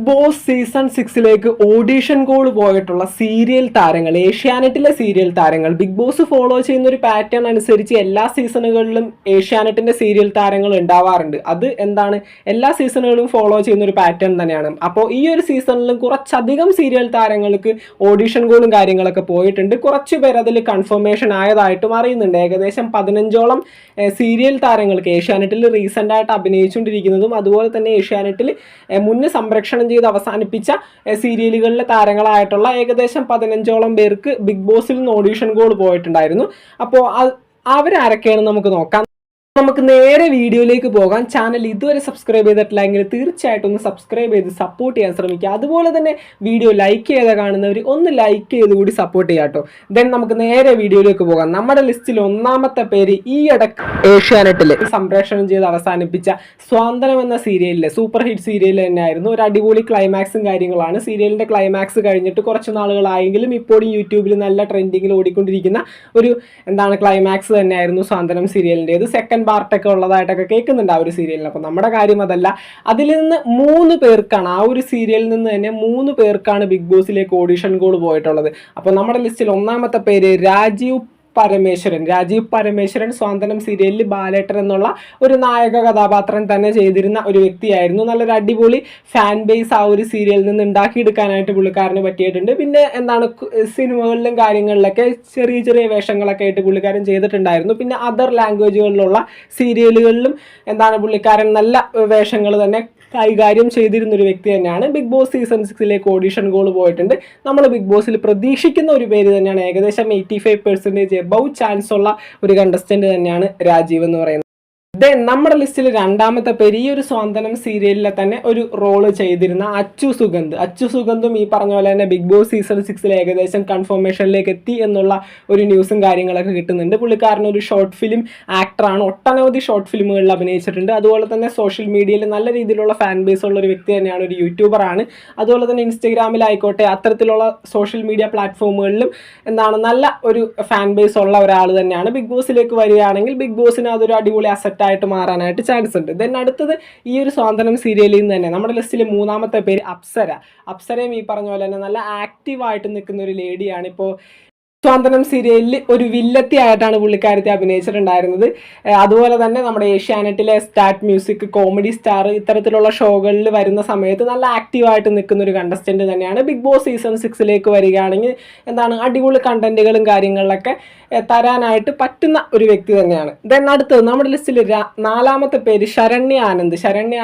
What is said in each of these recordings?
Big Boss season 6ലേക്ക് audition call പോയിട്ടുള്ള serial താരങ്ങൾ, ഏഷ്യാനെറ്റിലെ സീരിയൽ താരങ്ങൾ, ബിഗ് ബോസ് ഫോളോ ചെയ്യുന്ന ഒരു പാറ്റേൺ അനുസരിച്ച് എല്ലാ സീസണുകളിലും ഏഷ്യാനെറ്റിന്റെ സീരിയൽ താരങ്ങൾ ഉണ്ടാവാറുണ്ട്. അത് എന്താണ്, എല്ലാ സീസണുകളും ഫോളോ ചെയ്യുന്ന ഒരു പാറ്റേൺ തന്നെയാണ്. അപ്പോൾ ഈ ഒരു സീസണിലും കുറച്ചധികം സീരിയൽ താരങ്ങൾക്ക് ഓഡീഷൻ കോളും കാര്യങ്ങളൊക്കെ പോയിട്ടുണ്ട്. കുറച്ച് പേർ അതിൽ കൺഫർമേഷൻ ആയതായിട്ടും അറിയുന്നുണ്ട്. ഏകദേശം 15ഓളം സീരിയൽ താരങ്ങൾക്ക് ഏഷ്യാനെറ്റിൽ റീസെൻ്റ് ആയിട്ട് അഭിനയിച്ചുകൊണ്ടിരിക്കുന്നതും അതുപോലെ തന്നെ ഏഷ്യാനെറ്റിൽ മുന്നേ സംരക്ഷണം ചെയ്ത് അവസാനിപ്പിച്ച സീരിയലുകളിലെ താരങ്ങളായിട്ടുള്ള ഏകദേശം 15ഓളം പേർക്ക് ബിഗ് ബോസിൽ നിന്ന് ഓഡീഷൻ കോൾ പോയിട്ടുണ്ടായിരുന്നു. അപ്പോൾ അവരാരൊക്കെയാണ് നമുക്ക് നോക്കാം. നമുക്ക് നേരെ വീഡിയോയിലേക്ക് പോകാം. ചാനൽ ഇതുവരെ സബ്സ്ക്രൈബ് ചെയ്തിട്ടില്ലെങ്കിൽ തീർച്ചയായിട്ടും ഒന്ന് സബ്സ്ക്രൈബ് ചെയ്ത് സപ്പോർട്ട് ചെയ്യാൻ ശ്രമിക്കുക. അതുപോലെ തന്നെ വീഡിയോ ലൈക്ക് ചെയ്ത് കാണുന്നവർ ഒന്ന് ലൈക്ക് ചെയ്ത് കൂടി സപ്പോർട്ട് ചെയ്യാം കേട്ടോ. ദെൻ നമുക്ക് നേരെ വീഡിയോയിലേക്ക് പോകാം. നമ്മുടെ ലിസ്റ്റിൽ ഒന്നാമത്തെ പേര് ഈ ഇടയ്ക്ക് ഏഷ്യാനെറ്റിൽ സംപ്രേഷണം ചെയ്ത് അവസാനിപ്പിച്ച സ്വാതന്ത്ര്യം എന്ന സീരിയലിലെ സൂപ്പർ ഹിറ്റ് സീരിയൽ തന്നെയായിരുന്നു. ഒരു അടിപൊളി ക്ലൈമാക്സും കാര്യങ്ങളാണ്. സീരിയലിന്റെ ക്ലൈമാക്സ് കഴിഞ്ഞിട്ട് കുറച്ച് നാളുകളായെങ്കിലും ഇപ്പോഴും യൂട്യൂബിൽ നല്ല ട്രെൻഡിങ്ങിൽ ഓടിക്കൊണ്ടിരിക്കുന്ന ഒരു ക്ലൈമാക്സ് തന്നെയായിരുന്നു സ്വാതന്ത്ര്യം സീരിയലിൻ്റെത്. സെക്കൻഡ് പാർട്ടൊക്കെ ഉള്ളതായിട്ടൊക്കെ കേൾക്കുന്നുണ്ട് ആ ഒരു സീരിയലിന്. അപ്പോൾ നമ്മുടെ കാര്യം അതല്ല. അതിൽ നിന്ന് 3 പേർക്കാണ്, ആ ഒരു സീരിയലിൽ നിന്ന് തന്നെ 3 പേർക്കാണ് ബിഗ് ബോസിലേക്ക് ഓഡിഷൻ കോൾ പോയിട്ടുള്ളത്. അപ്പോൾ നമ്മുടെ ലിസ്റ്റിൽ ഒന്നാമത്തെ പേര് രാജീവ് പരമേശ്വരൻ സ്വാതന്ത്ര്യം സീരിയലിൽ ബാലേട്ടൻ എന്നുള്ള ഒരു നായക കഥാപാത്രം തന്നെ ചെയ്തിരുന്ന ഒരു വ്യക്തിയായിരുന്നു. നല്ലൊരു അടിപൊളി ഫാൻ ബേസ് ആ ഒരു സീരിയലിൽ നിന്ന് ഉണ്ടാക്കിയെടുക്കാനായിട്ട് പുള്ളിക്കാരന് പറ്റിയിട്ടുണ്ട്. പിന്നെ സിനിമകളിലും കാര്യങ്ങളിലൊക്കെ ചെറിയ ചെറിയ വേഷങ്ങളൊക്കെ ആയിട്ട് പുള്ളിക്കാരൻ ചെയ്തിട്ടുണ്ടായിരുന്നു. പിന്നെ അതർ ലാംഗ്വേജുകളിലുള്ള സീരിയലുകളിലും പുള്ളിക്കാരൻ നല്ല വേഷങ്ങൾ തന്നെ കൈകാര്യം ചെയ്തിരുന്ന ഒരു വ്യക്തി തന്നെയാണ്. ബിഗ് ബോസ് സീസൺ 6ലേക്ക് ഓഡിഷൻ കോൾ പോയിട്ടുണ്ട്. നമ്മൾ ബിഗ് ബോസിൽ പ്രതീക്ഷിക്കുന്ന ഒരു പേര് തന്നെയാണ്. ഏകദേശം 85% എബവ് ചാൻസ് ഉള്ള ഒരു കണ്ടസ്റ്റന്റ് തന്നെയാണ് രാജീവ് എന്ന് പറയുന്നത്. ദെൻ നമ്മുടെ ലിസ്റ്റിൽ രണ്ടാമത്തെ പേര് ഈ ഒരു സ്വാതന്ത്ര്യം സീരിയലിലെ തന്നെ ഒരു റോള് ചെയ്തിരുന്ന അച്ചു സുഗന്ധും ഈ പറഞ്ഞ പോലെ തന്നെ ബിഗ് ബോസ് സീസൺ 6 ഏകദേശം കൺഫർമേഷനിലേക്ക് എത്തി എന്നുള്ള ഒരു ന്യൂസും കാര്യങ്ങളൊക്കെ കിട്ടുന്നുണ്ട്. പുള്ളിക്കാരൻ ഒരു ഷോർട്ട് ഫിലിം ആക്ടറാണ്. ഒട്ടനവധി ഷോർട്ട് ഫിലിമുകളിൽ അഭിനയിച്ചിട്ടുണ്ട്. അതുപോലെ തന്നെ സോഷ്യൽ മീഡിയയിൽ നല്ല രീതിയിലുള്ള ഫാൻ ബേസ് ഉള്ള ഒരു വ്യക്തി തന്നെയാണ്. ഒരു യൂട്യൂബറാണ്. അതുപോലെ തന്നെ ഇൻസ്റ്റഗ്രാമിലായിക്കോട്ടെ അത്തരത്തിലുള്ള സോഷ്യൽ മീഡിയ പ്ലാറ്റ്ഫോമുകളിലും നല്ല ഒരു ഫാൻ ബേസ് ഉള്ള ഒരാൾ തന്നെയാണ്. ബിഗ് ബോസിലേക്ക് വരികയാണെങ്കിൽ ബിഗ് ബോസിന് അതൊരു അടിപൊളി അസറ്റ് ആയിട്ട് മാറാനായിട്ട് ചാൻസ് ഉണ്ട്. ദെൻ അടുത്തത് ഈ ഒരു സ്വാതന്ത്ര്യം സീരിയലിൽ നിന്ന് തന്നെ നമ്മുടെ ലിസ്റ്റിൽ മൂന്നാമത്തെ പേര് അപ്സരയും ഈ പറഞ്ഞ പോലെ തന്നെ നല്ല ആക്റ്റീവായിട്ട് നിൽക്കുന്ന ഒരു ലേഡിയാണ്. ഇപ്പോൾ സ്വാതന്ത്ര്യം സീരിയലിൽ ഒരു വില്ലത്തി ആയിട്ടാണ് പുള്ളിക്കാരത്തെ അഭിനയിച്ചിട്ടുണ്ടായിരുന്നത്. അതുപോലെ തന്നെ നമ്മുടെ ഏഷ്യാനെറ്റിലെ സ്റ്റാർട്ട് മ്യൂസിക്, കോമഡി സ്റ്റാർ ഇത്തരത്തിലുള്ള ഷോകളിൽ വരുന്ന സമയത്ത് നല്ല ആക്റ്റീവായിട്ട് നിൽക്കുന്ന ഒരു കണ്ടസ്റ്റന്റ് തന്നെയാണ്. ബിഗ് ബോസ് സീസൺ 6ലേക്ക് വരികയാണെങ്കിൽ അടിപൊളി കണ്ടന്റുകളും കാര്യങ്ങളിലൊക്കെ തരാനായിട്ട് പറ്റുന്ന ഒരു വ്യക്തി തന്നെയാണ്. ദെൻ അടുത്തത് നമ്മുടെ ലിസ്റ്റിൽ നാലാമത്തെ പേര് ശരണ്യ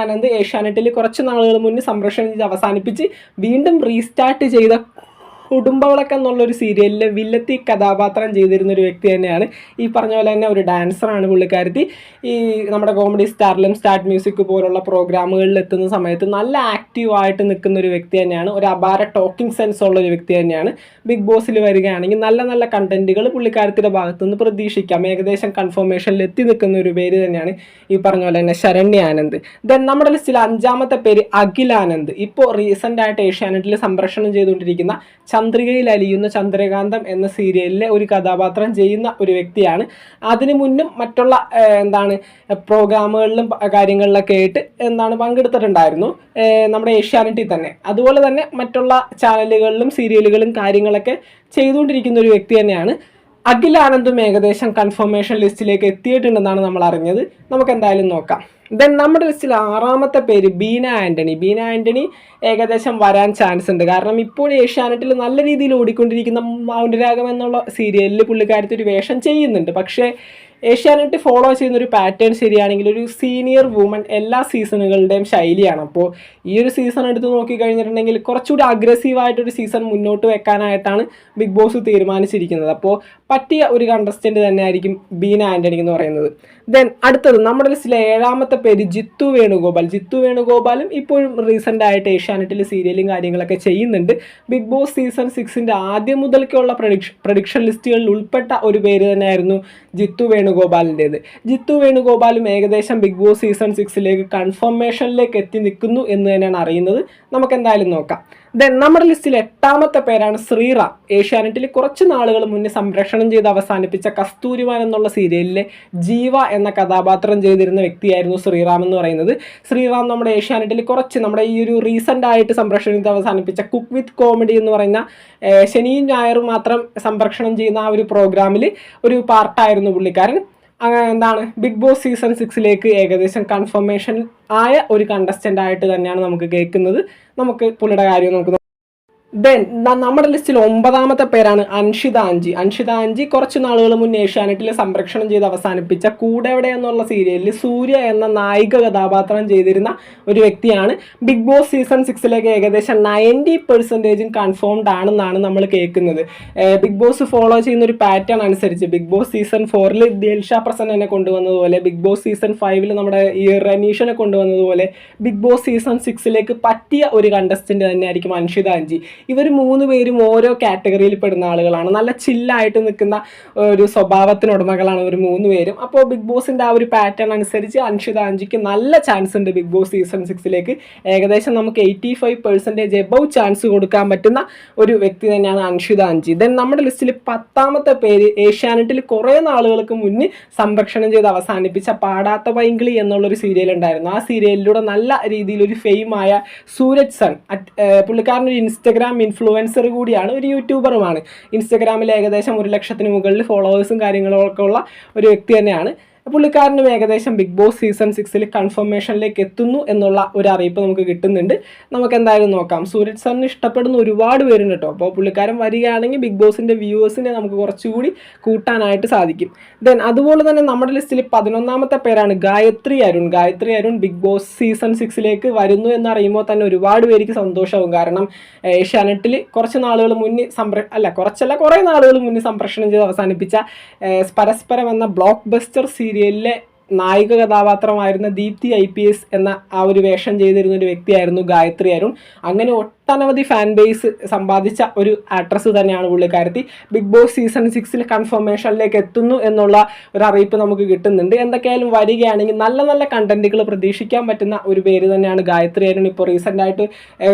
ആനന്ദ് ഏഷ്യാനെറ്റിൽ കുറച്ച് നാളുകൾ മുന്നേ സംപ്രേഷണം ചെയ്ത് അവസാനിപ്പിച്ച് വീണ്ടും റീസ്റ്റാർട്ട് ചെയ്ത കുടുംബവിളക്ക് എന്നുള്ളൊരു സീരിയലിലെ വില്ലത്തി കഥാപാത്രം ചെയ്തിരുന്ന ഒരു വ്യക്തി തന്നെയാണ്. ഈ പറഞ്ഞ പോലെ തന്നെ ഒരു ഡാൻസറാണ് പുള്ളിക്കാരത്തി. ഈ നമ്മുടെ കോമഡി സ്റ്റാറിലും സ്റ്റാർട്ട് മ്യൂസിക് പോലുള്ള പ്രോഗ്രാമുകളിൽ എത്തുന്ന സമയത്ത് നല്ല ആക്റ്റീവായിട്ട് നിൽക്കുന്ന ഒരു വ്യക്തി തന്നെയാണ്. ഒരു അപാര ടോക്കിംഗ് സെൻസ് ഉള്ള ഒരു വ്യക്തി തന്നെയാണ്. ബിഗ് ബോസിൽ വരികയാണെങ്കിൽ നല്ല നല്ല കണ്ടന്റുകൾ പുള്ളിക്കാരത്തിൻ്റെ ഭാഗത്തു നിന്ന് പ്രതീക്ഷിക്കാം. ഏകദേശം കൺഫർമേഷനിൽ എത്തി നിൽക്കുന്ന ഒരു പേര് തന്നെയാണ് ഈ പറഞ്ഞ പോലെ തന്നെ ശരണ്യ ആനന്ദ്. ദെൻ നമ്മുടെ ലിസ്റ്റിൽ അഞ്ചാമത്തെ പേര് അഖിൽ ആനന്ദ്. ഇപ്പോൾ റീസെൻ്റ് ആയിട്ട് ഏഷ്യാനെറ്റിൽ സംപ്രേഷണം ചെയ്തുകൊണ്ടിരിക്കുന്ന ചന്ദ്രികയിൽ അലിയുന്ന ചന്ദ്രകാന്തം എന്ന സീരിയലിലെ ഒരു കഥാപാത്രം ചെയ്യുന്ന ഒരു വ്യക്തിയാണ്. അതിനു മുന്നും മറ്റുള്ള പ്രോഗ്രാമുകളിലും കാര്യങ്ങളിലൊക്കെ ആയിട്ട് പങ്കെടുത്തിട്ടുണ്ടായിരുന്നു നമ്മുടെ ഏഷ്യാനെറ്റിൽ തന്നെ. അതുപോലെ തന്നെ മറ്റുള്ള ചാനലുകളിലും സീരിയലുകളും കാര്യങ്ങളൊക്കെ ചെയ്തുകൊണ്ടിരിക്കുന്ന ഒരു വ്യക്തി തന്നെയാണ്. അഖിൽ ആനന്ദും ഏകദേശം കൺഫർമേഷൻ ലിസ്റ്റിലേക്ക് എത്തിയിട്ടുണ്ടെന്നാണ് നമ്മൾ അറിഞ്ഞത്. നമുക്ക് എന്തായാലും നോക്കാം. ദെൻ നമ്മുടെ ലിസ്റ്റിൽ ആറാമത്തെ പേര് ബീന ആൻ്റണി ഏകദേശം വരാൻ ചാൻസ് ഉണ്ട്. കാരണം ഇപ്പോൾ ഏഷ്യാനെറ്റിൽ നല്ല രീതിയിൽ ഓടിക്കൊണ്ടിരിക്കുന്ന മൗനരാഗം എന്നുള്ള സീരിയലിൽ പുള്ളിക്കാരത്തി ഒരു വേഷം ചെയ്യുന്നുണ്ട്. പക്ഷേ ഏഷ്യാനെറ്റ് ഫോളോ ചെയ്യുന്ന ഒരു പാറ്റേൺ ശരിയാണെങ്കിൽ ഒരു സീനിയർ വുമൺ എല്ലാ സീസണുകളുടെയും ശൈലിയാണ്. അപ്പോൾ ഈ ഒരു സീസൺ എടുത്ത് നോക്കിക്കഴിഞ്ഞിട്ടുണ്ടെങ്കിൽ കുറച്ചുകൂടി അഗ്രസീവായിട്ടൊരു സീസൺ മുന്നോട്ട് വെക്കാനായിട്ടാണ് ബിഗ് ബോസ് തീരുമാനിച്ചിരിക്കുന്നത്. അപ്പോൾ പറ്റിയ ഒരു കണ്ടസ്റ്റന്റ് തന്നെ ആയിരിക്കും ബീന ആൻ്റണി എന്ന് പറയുന്നത്. ദെൻ അടുത്തത് നമ്മുടെ ലിസ്റ്റിലെ ഏഴാമത്തെ പേര് ജിത്തു വേണുഗോപാലും ഇപ്പോഴും റീസെൻ്റ് ആയിട്ട് ഏഷ്യാനെറ്റിൽ സീരിയലും കാര്യങ്ങളൊക്കെ ചെയ്യുന്നുണ്ട്. ബിഗ് ബോസ് സീസൺ 6ൻ്റെ ആദ്യം മുതൽക്കുള്ള പ്രഡിക്ഷൻ ലിസ്റ്റുകളിൽ ഉൾപ്പെട്ട ഒരു പേര് തന്നെയായിരുന്നു ജിത്തു വേണുഗോപാലും ഏകദേശം ബിഗ് ബോസ് സീസൺ 6ലേക്ക് കൺഫർമേഷനിലേക്ക് എത്തി നിൽക്കുന്നു എന്ന് തന്നെയാണ് അറിയുന്നത്. നമുക്ക് എന്തായാലും നോക്കാം. ദെൻ നമ്മുടെ ലിസ്റ്റിൽ 8ാമത്തെ പേരാണ് ശ്രീറാം. ഏഷ്യാനെറ്റിൽ കുറച്ച് നാളുകൾ മുന്നേ സംപ്രേഷണം ചെയ്ത് അവസാനിപ്പിച്ച കസ്തൂരിമാൻ എന്നുള്ള സീരിയലിലെ ജീവ എന്ന കഥാപാത്രം ചെയ്തിരുന്ന വ്യക്തിയായിരുന്നു ശ്രീറാം എന്ന് പറയുന്നത്. ശ്രീറാം നമ്മുടെ ഏഷ്യാനെറ്റിൽ നമ്മുടെ ഈ ഒരു റീസെൻ്റ് ആയിട്ട് സംപ്രേഷണം ചെയ്ത് അവസാനിപ്പിച്ച കുക്ക് വിത്ത് കോമഡി എന്ന് പറയുന്ന ശനിയും ഞായറും മാത്രം സംപ്രേഷണം ചെയ്യുന്ന ആ ഒരു പ്രോഗ്രാമിൽ ഒരു പാർട്ടായിരുന്നു പുള്ളിക്കാരൻ. എന്താണ് ബിഗ് ബോസ് സീസൺ 6ലേക്ക് ഏകദേശം കൺഫർമേഷൻ ആയ ഒരു കണ്ടസ്റ്റൻ്റ് ആയിട്ട് തന്നെയാണ് നമുക്ക് കേൾക്കുന്നത്. നമുക്ക് പുള്ളിയുടെ കാര്യം നമുക്ക് ദെൻ നമ്മുടെ ലിസ്റ്റിൽ 9ാമത്തെ പേരാണ് അൻഷിത അഞ്ചി. അൻഷിത അഞ്ചി കുറച്ച് നാളുകൾ മുന്നേ ഏഷ്യാനെറ്റിൽ സംപ്രേഷണം ചെയ്ത് അവസാനിപ്പിച്ച കൂടെവിടെ എന്നുള്ള സീരിയലിൽ സൂര്യ എന്ന നായിക കഥാപാത്രം ചെയ്തിരുന്ന ഒരു വ്യക്തിയാണ്. ബിഗ് ബോസ് സീസൺ 6ലേക്ക് ഏകദേശം 90% കൺഫേംഡ് ആണെന്നാണ് നമ്മൾ കേൾക്കുന്നത്. ബിഗ് ബോസ് ഫോളോ ചെയ്യുന്ന ഒരു പാറ്റേൺ അനുസരിച്ച് ബിഗ് ബോസ് സീസൺ 4ൽ ദിൽഷ പ്രസന്നനെ കൊണ്ടുവന്നതുപോലെ, ബിഗ് ബോസ് സീസൺ 5ൽ നമ്മുടെ ഈ റനീഷിനെ കൊണ്ടുവന്നതുപോലെ ബിഗ് ബോസ് സീസൺ 6ലേക്ക് പറ്റിയ ഒരു കണ്ടസ്റ്റന്റ് തന്നെയായിരിക്കും അൻഷിത അഞ്ചി. ഇവർ 3 പേരും ഓരോ കാറ്റഗറിയിൽ പെടുന്ന ആളുകളാണ്. നല്ല ചില്ലായിട്ട് നിൽക്കുന്ന ഒരു സ്വഭാവത്തിനുടമകളാണ് ഇവർ 3 പേരും. അപ്പോൾ ബിഗ് ബോസിൻ്റെ ആ ഒരു പാറ്റേൺ അനുസരിച്ച് അൻഷിത അഞ്ചിക്ക് നല്ല ചാൻസ് ഉണ്ട് ബിഗ് ബോസ് സീസൺ 6ലേക്ക്. ഏകദേശം നമുക്ക് 85% എബവ് ചാൻസ് കൊടുക്കാൻ പറ്റുന്ന ഒരു വ്യക്തി തന്നെയാണ് അൻഷിത അഞ്ചി. ദെൻ നമ്മുടെ ലിസ്റ്റിൽ 10ാമത്തെ പേര് ഏഷ്യാനെറ്റിൽ കുറേ നാളുകൾക്ക് മുന്നേ സംപ്രേഷണം ചെയ്ത് അവസാനിപ്പിച്ച പാടാത്ത പൈങ്കിളി എന്നുള്ളൊരു സീരിയൽ ഉണ്ടായിരുന്നു. ആ സീരിയലിലൂടെ നല്ല രീതിയിലൊരു ഫെയിമായ സൂരജ് സൺ, പുള്ളിക്കാരനൊരു ഇൻസ്റ്റഗ്രാം ഇൻഫ്ലുവൻസർ കൂടിയാണ്, ഒരു യൂട്യൂബറുമാണ്. ഇൻസ്റ്റഗ്രാമിൽ ഏകദേശം 1 ലക്ഷത്തിന് മുകളിൽ ഫോളോവേഴ്സും കാര്യങ്ങളൊക്കെ ഉള്ള ഒരു വ്യക്തി തന്നെയാണ്. പുള്ളിക്കാരനും ഏകദേശം ബിഗ് ബോസ് സീസൺ 6ൽ കൺഫർമേഷനിലേക്ക് എത്തുന്നു എന്നുള്ള ഒരു അറിയിപ്പ് നമുക്ക് കിട്ടുന്നുണ്ട്. നമുക്ക് എന്തായാലും നോക്കാം. സൂരജ് സാറിന് ഇഷ്ടപ്പെടുന്ന ഒരുപാട് പേരുണ്ട് കേട്ടോ. അപ്പോൾ പുള്ളിക്കാരൻ വരികയാണെങ്കിൽ ബിഗ് ബോസിൻ്റെ വ്യൂവേഴ്സിനെ നമുക്ക് കുറച്ചുകൂടി കൂട്ടാനായിട്ട് സാധിക്കും. ദെൻ അതുപോലെ തന്നെ നമ്മുടെ ലിസ്റ്റിൽ 11ാമത്തെ പേരാണ് Gayathri Arun. Gayathri Arun Bigg Boss season 6ലേക്ക് വരുന്നു എന്നറിയുമ്പോൾ തന്നെ ഒരുപാട് പേർക്ക് സന്തോഷമാവും. കാരണം ഏഷ്യാനെറ്റിൽ കുറച്ച് നാളുകൾ മുന്നേ കുറേ നാളുകൾ മുന്നേ സംപ്രേഷണം ചെയ്ത് അവസാനിപ്പിച്ച പരസ്പരം എന്ന ബ്ലോക്ക് ബസ്റ്റർ സീരിയലിലെ നായിക കഥാപാത്രമായിരുന്ന ദീപ്തി IPS എന്ന ആ ഒരു വേഷം ചെയ്തിരുന്ന ഒരു വ്യക്തിയായിരുന്നു ഗായത്രി അരുൺ. അങ്ങനെ ഒട്ടനവധി ഫാൻ ബേസ് സമ്പാദിച്ച ഒരു ആക്ട്രസ് തന്നെയാണ് പുള്ളിക്കാരത്തി. ബിഗ് ബോസ് സീസൺ 6ൽ കൺഫർമേഷനിലേക്ക് എത്തുന്നു എന്നുള്ള ഒരു അറിയിപ്പ് നമുക്ക് കിട്ടുന്നുണ്ട്. എന്തൊക്കെയായാലും വരികയാണെങ്കിൽ നല്ല നല്ല കണ്ടന്റുകൾ പ്രതീക്ഷിക്കാൻ പറ്റുന്ന ഒരു പേര് തന്നെയാണ് ഗായത്രി അരുൺ. ഇപ്പോൾ റീസെൻ്റായിട്ട്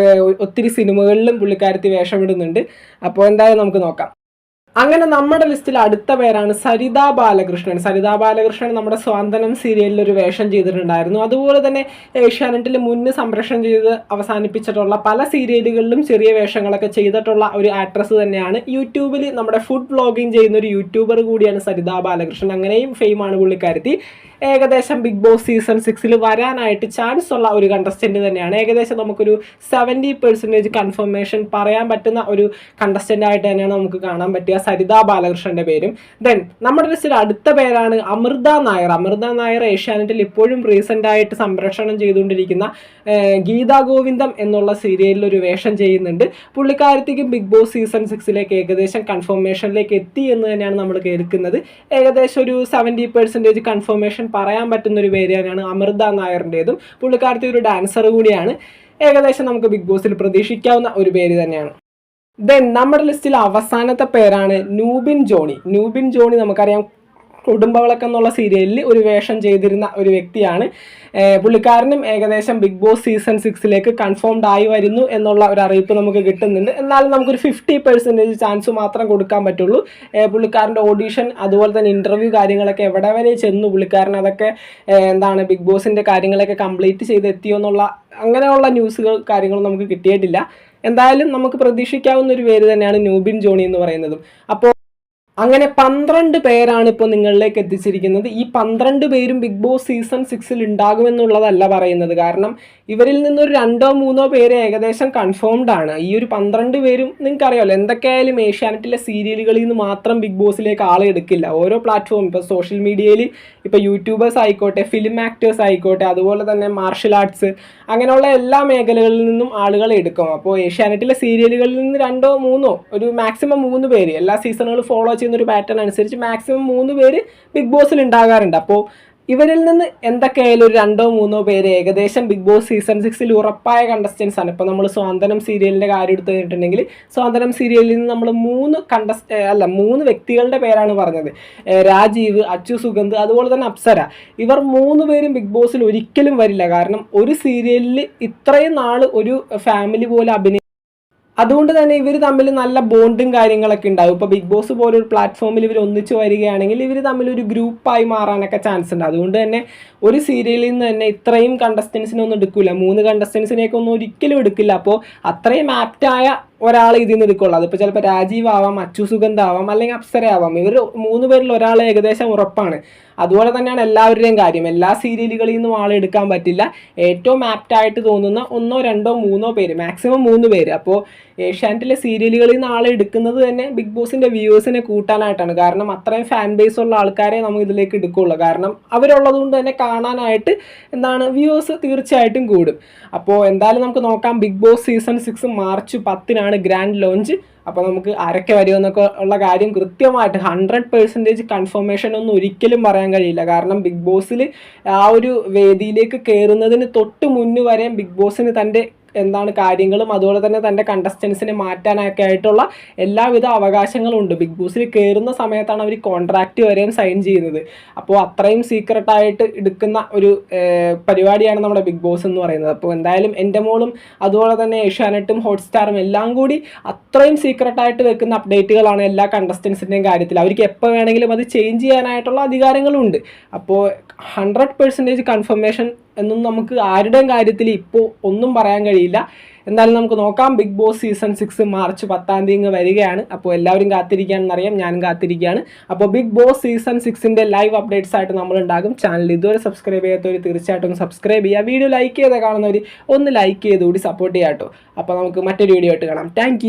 ഒത്തിരി സിനിമകളിലും പുള്ളിക്കാരത്തി വേഷമിടുന്നുണ്ട്. അപ്പോൾ എന്തായാലും നമുക്ക് നോക്കാം. അങ്ങനെ നമ്മുടെ ലിസ്റ്റിൽ അടുത്ത പേരാണ് സരിത ബാലകൃഷ്ണൻ. സരിത ബാലകൃഷ്ണൻ നമ്മുടെ സ്വാന്തനം സീരിയലിൽ ഒരു വേഷം ചെയ്തിട്ടുണ്ടായിരുന്നു. അതുപോലെ തന്നെ ഏഷ്യാനെറ്റിൽ മുന്നേ സംപ്രേഷണം ചെയ്ത് അവസാനിപ്പിച്ചിട്ടുള്ള പല സീരിയലുകളിലും ചെറിയ വേഷങ്ങളൊക്കെ ചെയ്തിട്ടുള്ള ഒരു ആക്ട്രസ് തന്നെയാണ്. യൂട്യൂബിൽ നമ്മുടെ ഫുഡ് വ്ളോഗിങ് ചെയ്യുന്ന ഒരു യൂട്യൂബർ കൂടിയാണ് സരിത ബാലകൃഷ്ണൻ. അങ്ങനെയും ഫെയിമാണ് പുള്ളിക്കാരത്തി. ഏകദേശം ബിഗ് ബോസ് സീസൺ 6ൽ വരാനായിട്ട് ചാൻസ് ഉള്ള ഒരു കണ്ടസ്റ്റന്റ് തന്നെയാണ്. ഏകദേശം നമുക്കൊരു 70% കൺഫർമേഷൻ പറയാൻ പറ്റുന്ന ഒരു കണ്ടസ്റ്റന്റ് ആയിട്ട് തന്നെയാണ് നമുക്ക് കാണാൻ പറ്റുക സരിത ബാലകൃഷ്ണന്റെ പേരും. ദെൻ നമ്മുടെ ലിസ്റ്റിൽ അടുത്ത പേരാണ് അമൃത നായർ. അമൃത നായർ ഏഷ്യാനെറ്റിൽ ഇപ്പോഴും റീസെൻ്റ് ആയിട്ട് സംപ്രേഷണം ചെയ്തുകൊണ്ടിരിക്കുന്ന ഗീതാ ഗോവിന്ദം എന്നുള്ള സീരിയലിൽ ഒരു വേഷം ചെയ്യുന്നുണ്ട്. പുള്ളിക്കാരത്തേക്കും ബിഗ് ബോസ് സീസൺ 6ലേക്ക് ഏകദേശം കൺഫർമേഷനിലേക്ക് എത്തി എന്ന് തന്നെയാണ് നമ്മൾ കേൾക്കുന്നത്. ഏകദേശം ഒരു 70% കൺഫർമേഷൻ പറയാൻ പറ്റുന്ന ഒരു പേര് തന്നെയാണ് അമൃത നായറിൻ്റെതും. പുള്ളിക്കാരത്തി ഒരു ഡാൻസർ കൂടിയാണ്. ഏകദേശം നമുക്ക് ബിഗ് ബോസിൽ പ്രതീക്ഷിക്കാവുന്ന ഒരു പേര് തന്നെയാണ്. ദെൻ നമ്മുടെ ലിസ്റ്റിൽ അവസാനത്തെ പേരാണ് നൂബിൻ ജോണി. നൂബിൻ ജോണി നമുക്കറിയാം കുടുംബവിളക്ക് എന്നുള്ള സീരിയലിൽ ഒരു വേഷം ചെയ്തിരുന്ന ഒരു വ്യക്തിയാണ്. പുള്ളിക്കാരനും ഏകദേശം ബിഗ് ബോസ് സീസൺ 6ലേക്ക് കൺഫേംഡ് ആയി വരുന്നു എന്നുള്ള ഒരു അറിയിപ്പ് നമുക്ക് കിട്ടുന്നുണ്ട്. എന്നാലും നമുക്കൊരു 50% ചാൻസ് മാത്രം കൊടുക്കാൻ പറ്റുള്ളൂ. പുള്ളിക്കാരൻ്റെ ഓഡീഷൻ അതുപോലെ തന്നെ ഇൻ്റർവ്യൂ കാര്യങ്ങളൊക്കെ എവിടെ വരെ ചെന്നു, പുള്ളിക്കാരൻ അതൊക്കെ ബിഗ് ബോസിൻ്റെ കാര്യങ്ങളൊക്കെ കംപ്ലീറ്റ് ചെയ്തെത്തിയോ എന്നുള്ള അങ്ങനെയുള്ള ന്യൂസുകൾ കാര്യങ്ങളും നമുക്ക് കിട്ടിയിട്ടില്ല. എന്തായാലും നമുക്ക് പ്രതീക്ഷിക്കാവുന്ന ഒരു പേര് തന്നെയാണ് നൂബിൻ ജോണി എന്ന് പറയുന്നതും. അപ്പോൾ അങ്ങനെ 12 പേരാണ് ഇപ്പോൾ നിങ്ങളിലേക്ക് എത്തിച്ചിരിക്കുന്നത്. ഈ 12 പേരും ബിഗ് ബോസ് സീസൺ 6ൽ ഉണ്ടാകുമെന്നുള്ളതല്ല പറയുന്നത്. കാരണം ഇവരിൽ നിന്നൊരു 2-3 പേര് ഏകദേശം കൺഫേംഡ് ആണ്. ഈ ഒരു 12 പേരും നിങ്ങൾക്കറിയാമല്ലോ, എന്തൊക്കെയായാലും ഏഷ്യാനെറ്റിലെ സീരിയലുകളിൽ നിന്ന് മാത്രം ബിഗ് ബോസിലേക്ക് ആളെ എടുക്കില്ല. ഓരോ പ്ലാറ്റ്ഫോം, ഇപ്പോൾ സോഷ്യൽ മീഡിയയിൽ ഇപ്പോൾ യൂട്യൂബേഴ്സ് ആയിക്കോട്ടെ, ഫിലിം ആക്ടേഴ്സ് ആയിക്കോട്ടെ, അതുപോലെ തന്നെ മാർഷൽ ആർട്സ്, അങ്ങനെയുള്ള എല്ലാ മേഖലകളിൽ നിന്നും ആളുകളെ എടുക്കും. അപ്പോൾ ഏഷ്യാനെറ്റിലെ സീരിയലുകളിൽ നിന്ന് 2-3 ഒരു മാക്സിമം 3 പേര് എല്ലാ സീസണുകളും ഫോളോ ചെയ്യുന്നൊരു പാറ്റേൺ അനുസരിച്ച് മാക്സിമം 3 പേര് ബിഗ് ബോസിൽ ഉണ്ടാകാറുണ്ട്. അപ്പോൾ ഇവരിൽ നിന്ന് എന്തൊക്കെയായാലും ഒരു 2-3 പേര് ഏകദേശം ബിഗ് ബോസ് സീസൺ 6ൽ ഉറപ്പായ കണ്ടസ്റ്റൻസ് ആണ്. ഇപ്പോൾ നമ്മൾ സ്വാന്തനം സീരിയലിൻ്റെ കാര്യം എടുത്തു കഴിഞ്ഞിട്ടുണ്ടെങ്കിൽ സ്വാന്തനം സീരിയലിൽ നിന്ന് നമ്മൾ 3 വ്യക്തികളുടെ പേരാണ് പറഞ്ഞത്. രാജീവ്, അച്ചു സുഗന്ധ്, അതുപോലെ തന്നെ അപ്സര. ഇവർ 3 പേരും ബിഗ് ബോസിൽ ഒരിക്കലും വരില്ല. കാരണം ഒരു സീരിയലിൽ ഇത്രയും നാൾ ഒരു ഫാമിലി പോലെ അതുകൊണ്ട് തന്നെ ഇവർ തമ്മിൽ നല്ല ബോണ്ടും കാര്യങ്ങളൊക്കെ ഉണ്ടാവും. ഇപ്പോൾ ബിഗ് ബോസ് പോലൊരു പ്ലാറ്റ്ഫോമിൽ ഇവർ ഒന്നിച്ച് വരികയാണെങ്കിൽ ഇവർ തമ്മിൽ ഒരു ഗ്രൂപ്പായി മാറാനൊക്കെ ചാൻസ് ഉണ്ട്. അതുകൊണ്ട് തന്നെ ഒരു സീരിയലിൽ നിന്ന് തന്നെ ഇത്രയും കണ്ടസ്റ്റൻസിനെ ഒന്നും എടുക്കില്ല, 3 കണ്ടസ്റ്റൻസിനെയൊക്കെ ഒന്നും ഒരിക്കലും എടുക്കില്ല. അപ്പോൾ അത്രയും ആപ്റ്റായ ഒരാൾ ഇതിൽ നിന്ന് എടുക്കുള്ളൂ. അതിപ്പോൾ ചിലപ്പോൾ രാജീവ് ആവാം, അച്ചു സുഗന്ധ ആവാം, അല്ലെങ്കിൽ അപ്സര ആവാം. ഇവർ 3 പേരിൽ ഒരാൾ ഏകദേശം ഉറപ്പാണ്. അതുപോലെ തന്നെയാണ് എല്ലാവരുടെയും കാര്യം. എല്ലാ സീരിയലുകളിൽ നിന്നും ആളെ എടുക്കാൻ പറ്റില്ല. ഏറ്റവും ആപ്റ്റായിട്ട് തോന്നുന്ന 1, 2, 3 പേര്, മാക്സിമം 3 പേര്. അപ്പോൾ ഏഷ്യാനെറ്റിലെ സീരിയലുകളിൽ നിന്ന് ആളെ എടുക്കുന്നത് തന്നെ ബിഗ് ബോസിൻ്റെ വ്യൂവേഴ്സിനെ കൂട്ടാനായിട്ടാണ്. കാരണം അത്രയും ഫാൻ ബേസ് ഉള്ള ആൾക്കാരെ നമുക്ക് ഇതിലേക്ക് എടുക്കുകയുള്ളൂ. കാരണം അവരുള്ളത് കൊണ്ട് തന്നെ കാണാനായിട്ട് വ്യൂവേഴ്സ് തീർച്ചയായിട്ടും കൂടും. അപ്പോൾ എന്തായാലും നമുക്ക് നോക്കാം. Bigg Boss season 6 March 10 grand launch. അപ്പോൾ നമുക്ക് ആരൊക്കെ വരുമെന്നൊക്കെ ഉള്ള കാര്യം കൃത്യമായിട്ട് 100% കൺഫർമേഷൻ ഒന്നും ഒരിക്കലും പറയാൻ കഴിയില്ല. കാരണം ബിഗ് ബോസിൽ ആ ഒരു വേദിയിലേക്ക് കയറുന്നതിന് തൊട്ട് മുന്നേ വരെ ബിഗ് ബോസിന് തൻ്റെ കാര്യങ്ങളും അതുപോലെ തന്നെ തൻ്റെ കണ്ടസ്റ്റൻസിനെ മാറ്റാനൊക്കെ ആയിട്ടുള്ള എല്ലാവിധ അവകാശങ്ങളും ഉണ്ട്. ബിഗ് ബോസിൽ കയറുന്ന സമയത്താണ് അവർ കോൺട്രാക്റ്റ് വരെയും സൈൻ ചെയ്യുന്നത്. അപ്പോൾ അത്രയും സീക്രട്ടായിട്ട് എടുക്കുന്ന ഒരു പരിപാടിയാണ് നമ്മുടെ ബിഗ് ബോസ് എന്ന് പറയുന്നത്. അപ്പോൾ എന്തായാലും എൻ്റെ മോളും അതുപോലെ തന്നെ ഏഷ്യാനെറ്റും ഹോട്ട്സ്റ്റാറും എല്ലാം കൂടി അത്രയും സീക്രട്ടായിട്ട് വെക്കുന്ന അപ്ഡേറ്റുകളാണ് എല്ലാ കണ്ടസ്റ്റൻസിൻ്റെയും കാര്യത്തിൽ. അവർക്ക് എപ്പോൾ വേണമെങ്കിലും അത് ചേഞ്ച് ചെയ്യാനായിട്ടുള്ള അധികാരങ്ങളുണ്ട്. അപ്പോൾ 100% കൺഫർമേഷൻ എന്നും നമുക്ക് ആരുടെയും കാര്യത്തിൽ ഇപ്പോൾ ഒന്നും പറയാൻ കഴിയില്ല. എന്തായാലും നമുക്ക് നോക്കാം. ബിഗ് ബോസ് സീസൺ 6 മാർച്ച് 10 വരികയാണ്. അപ്പോൾ എല്ലാവരും കാത്തിരിക്കുകയാണെന്നറിയാം, ഞാനും കാത്തിരിക്കുകയാണ്. അപ്പോൾ Bigg Boss season 6 live updates ആയിട്ട് നമ്മളുണ്ടാകും. ചാനൽ ഇതുവരെ സബ്സ്ക്രൈബ് ചെയ്യാത്തവർ തീർച്ചയായിട്ടും സബ്സ്ക്രൈബ് ചെയ്യുക. വീഡിയോ ലൈക്ക് ചെയ്ത് കാണുന്നവർ ഒന്ന് ലൈക്ക് ചെയ്തുകൂടി സപ്പോർട്ട് ചെയ്യാം കേട്ടോ. അപ്പോൾ നമുക്ക് മറ്റൊരു വീഡിയോ ആയിട്ട് കാണാം. താങ്ക്